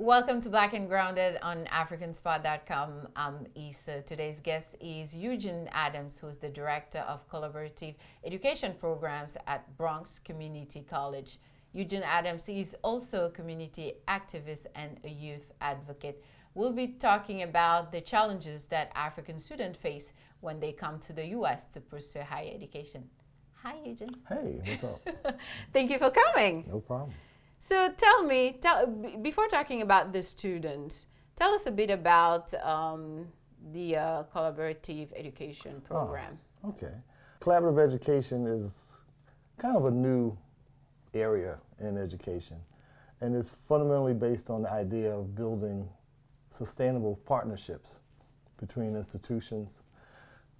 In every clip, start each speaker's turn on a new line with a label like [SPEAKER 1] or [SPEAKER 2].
[SPEAKER 1] Welcome to Black and Grounded on AfricanSpot.com. I'm Issa. Today's guest is Eugene Adams, who's the Director of Collaborative Education Programs at Bronx Community College. Eugene Adams is also a community activist and a youth advocate. We'll be talking about the challenges that African students face when they come to the U.S. to pursue higher education. Hi, Eugene.
[SPEAKER 2] Hey, what's up?
[SPEAKER 1] Thank you for coming.
[SPEAKER 2] No problem.
[SPEAKER 1] So tell me, before talking about the students, tell us a bit about the collaborative education program.
[SPEAKER 2] Okay. Collaborative education is kind of a new area in education, and it's fundamentally based on the idea of building sustainable partnerships between institutions,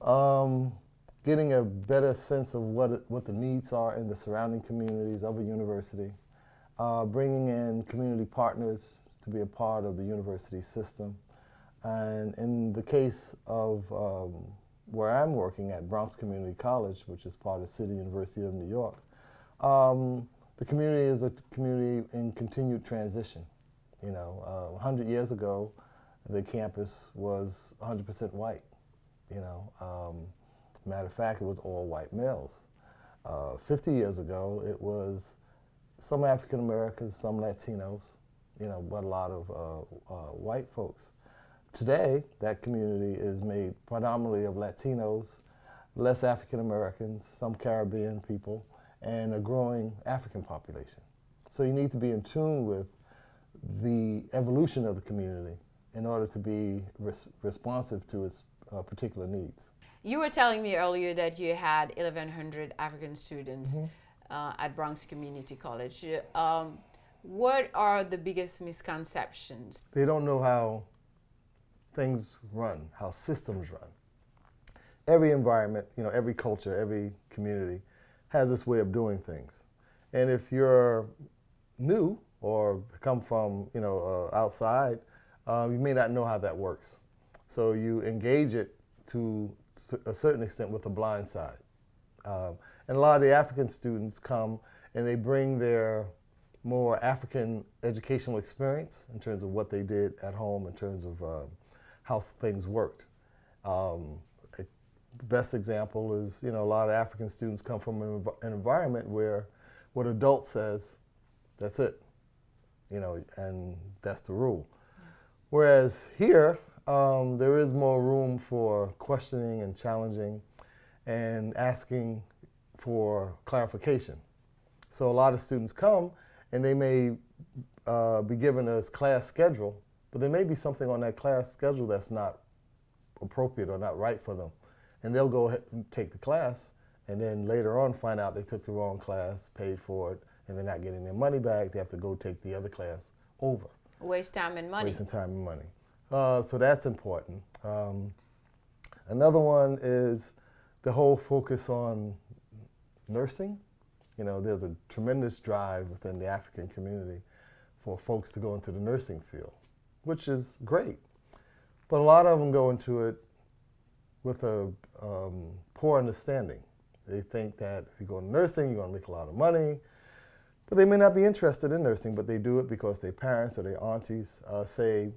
[SPEAKER 2] getting a better sense of what the needs are in the surrounding communities of a university, bringing in community partners to be a part of the university system. And in the case of where I'm working at Bronx Community College, which is part of City University of New York, the community is a community in continued transition. 100 years ago, the campus was 100% white. Matter of fact, it was all white males. 50 years ago, it was some African Americans, some Latinos, but a lot of white folks. Today, that community is made predominantly of Latinos, less African Americans, some Caribbean people, and a growing African population. So you need to be in tune with the evolution of the community in order to be responsive to its particular needs.
[SPEAKER 1] You were telling me earlier that you had 1,100 African students at Bronx Community College. What are the biggest misconceptions?
[SPEAKER 2] They don't know how things run, how systems run. Every environment, every culture, every community has this way of doing things. And if you're new or come from, outside, you may not know how that works. So you engage it to a certain extent with a blind side. And a lot of the African students come and they bring their more African educational experience in terms of what they did at home, in terms of how things worked. The best example is, a lot of African students come from an environment where what adult says, that's it, and that's the rule. Whereas here, there is more room for questioning and challenging and asking for clarification. So a lot of students come and they may be given a class schedule, but there may be something on that class schedule that's not appropriate or not right for them. And they'll go ahead and take the class and then later on find out they took the wrong class, paid for it, and they're not getting their money back. They have to go take the other class over.
[SPEAKER 1] Waste time and money.
[SPEAKER 2] Wasting time and money. So that's important. Another one is the whole focus on nursing. There's a tremendous drive within the African community for folks to go into the nursing field, which is great. But a lot of them go into it with a poor understanding. They think that if you go into nursing, you're going to make a lot of money. But they may not be interested in nursing, but they do it because their parents or their aunties say,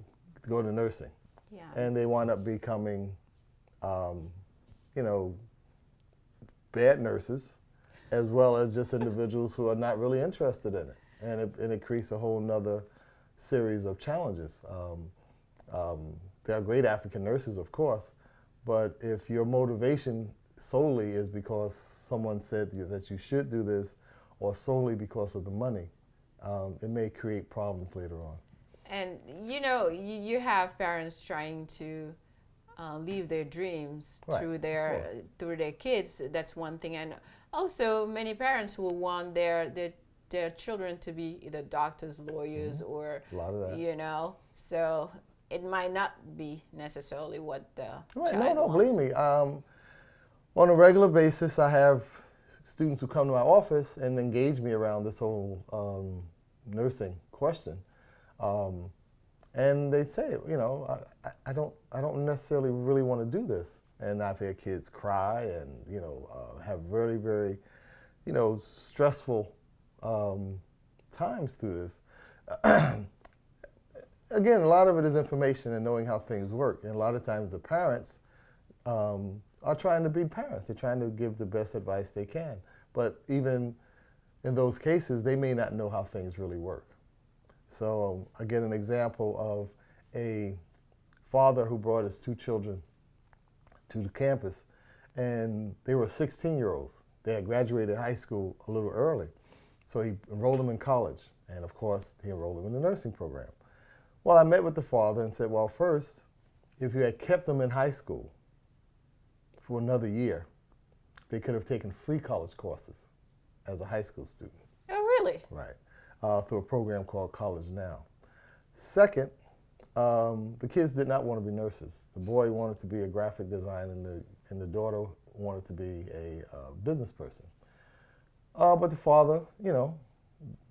[SPEAKER 2] go to nursing.
[SPEAKER 1] Yeah.
[SPEAKER 2] And they wind up becoming, bad nurses, as well as just individuals who are not really interested in it. And it creates a whole nother series of challenges. There are great African nurses, of course, but if your motivation solely is because someone said that you should do this, or solely because of the money, it may create problems later on.
[SPEAKER 1] And you have parents trying to live their dreams through their kids. That's one thing, and also many parents will want their children to be either doctors, lawyers, or
[SPEAKER 2] a lot of that.
[SPEAKER 1] So it might not be necessarily what the child
[SPEAKER 2] No,
[SPEAKER 1] wants.
[SPEAKER 2] believe me. On a regular basis, I have students who come to my office and engage me around this whole nursing question. And they say, I don't necessarily really want to do this. And I've had kids cry and, have very, very, stressful times through this. again, a lot of it is information and knowing how things work. And a lot of times the parents are trying to be parents. They're trying to give the best advice they can. But even in those cases, they may not know how things really work. So again, an example of a father who brought his 2 children to the campus, and they were 16-year-olds. They had graduated high school a little early. So he enrolled them in college, and of course, he enrolled them in the nursing program. Well, I met with the father and said, well, first, if you had kept them in high school for another year, they could have taken free college courses as a high school student.
[SPEAKER 1] Oh, really?
[SPEAKER 2] Right, through a program called College Now. Second, the kids did not want to be nurses. The boy wanted to be a graphic designer, and the daughter wanted to be a business person. But the father,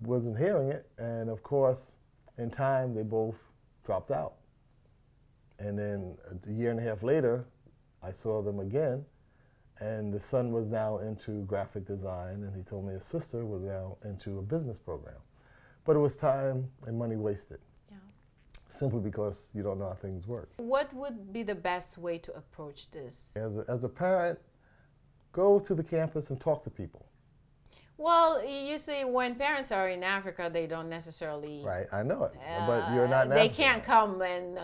[SPEAKER 2] wasn't hearing it, and of course, in time, they both dropped out. And then a year and a half later, I saw them again, and the son was now into graphic design, and he told me his sister was now into a business program. But it was time and money wasted.
[SPEAKER 1] Yes.
[SPEAKER 2] Simply because you don't know how things work.
[SPEAKER 1] What would be the best way to approach this?
[SPEAKER 2] As a parent, go to the campus and talk to people.
[SPEAKER 1] Well, you see, when parents are in Africa, they don't necessarily...
[SPEAKER 2] Right, I know it, but you're not in
[SPEAKER 1] They
[SPEAKER 2] Africa.
[SPEAKER 1] can't come and...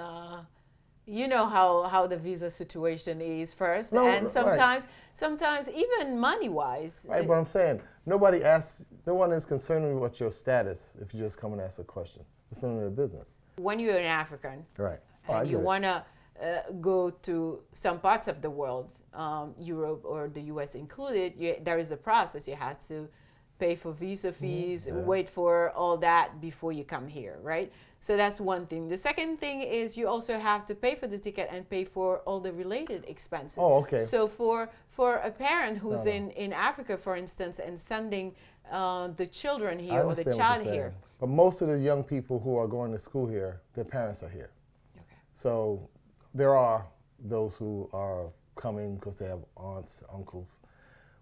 [SPEAKER 1] you know how the visa situation is first,
[SPEAKER 2] No,
[SPEAKER 1] and
[SPEAKER 2] right.
[SPEAKER 1] sometimes even money-wise.
[SPEAKER 2] Right, but I'm saying, no one is concerned with your status if you just come and ask a question. It's none of their business.
[SPEAKER 1] When you're an African,
[SPEAKER 2] Right.
[SPEAKER 1] and you want to go to some parts of the world, Europe or the U.S. included, there is a process. You have to pay for visa fees, wait for all that before you come here, right? So that's one thing. The second thing is you also have to pay for the ticket and pay for all the related expenses.
[SPEAKER 2] Oh, okay.
[SPEAKER 1] So for a parent who's in Africa, for instance, and sending the children here or the child here.
[SPEAKER 2] But most of the young people who are going to school here, their parents are here.
[SPEAKER 1] Okay.
[SPEAKER 2] So there are those who are coming because they have aunts, uncles.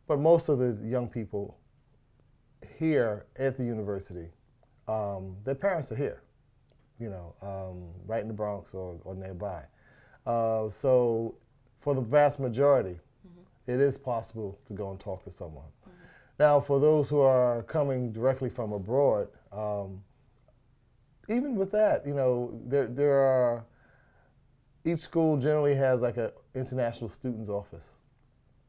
[SPEAKER 2] But most of the young people here at the university, their parents are here, right in the Bronx or nearby. So for the vast majority, it is possible to go and talk to someone. Now, for those who are coming directly from abroad, even with that, there are, each school generally has like an international students office.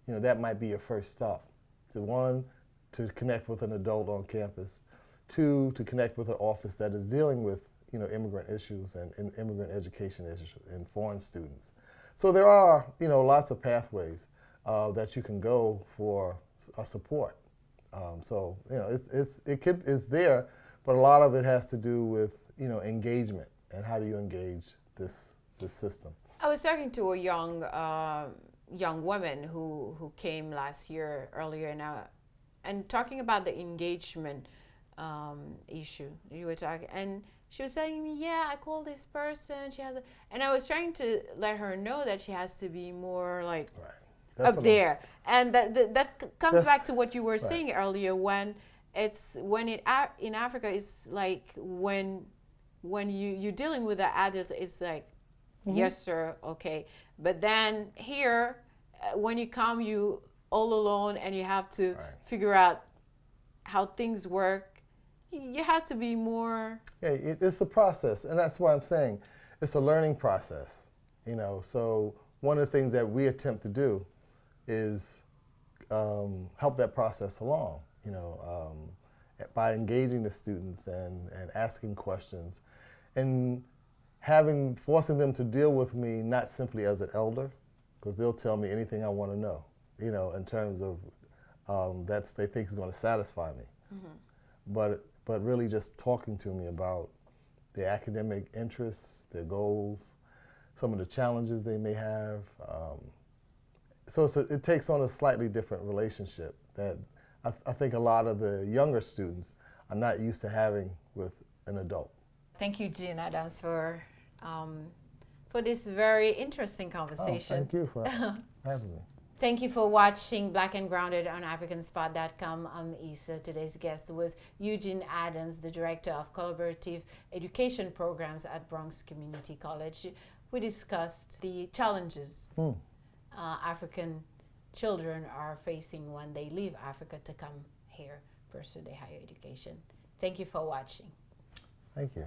[SPEAKER 2] That might be your first stop. To connect with an adult on campus. 2, to connect with an office that is dealing with, immigrant issues and immigrant education issues and foreign students. So there are, lots of pathways that you can go for support. So, it's there, but a lot of it has to do with, engagement and how do you engage this system.
[SPEAKER 1] I was talking to a young woman who came last year earlier now, and talking about the engagement issue you were talking, and she was telling me, yeah, I called this person, and I was trying to let her know that she has to be more like up there, and that comes back to what you were saying earlier, in Africa, it's like when you're dealing with the adult, it's like, yes sir, okay, but then here, when you come, you all alone, and you have to figure out how things work. You have to be more...
[SPEAKER 2] Yeah, it's a process, and that's why I'm saying it's a learning process. So one of the things that we attempt to do is help that process along, by engaging the students and asking questions, and forcing them to deal with me not simply as an elder, because they'll tell me anything I want to know. In terms of they think is going to satisfy me, but really just talking to me about their academic interests, their goals, some of the challenges they may have. So it takes on a slightly different relationship that I think a lot of the younger students are not used to having with an adult.
[SPEAKER 1] Thank you, Eugene Adams, for this very interesting conversation.
[SPEAKER 2] Oh, thank you for having me.
[SPEAKER 1] Thank you for watching Black and Grounded on AfricanSpot.com. I'm Issa. Today's guest was Eugene Adams, the Director of Collaborative Education Programs at Bronx Community College. We discussed the challenges African children are facing when they leave Africa to come here pursue their higher education. Thank you for watching.
[SPEAKER 2] Thank you.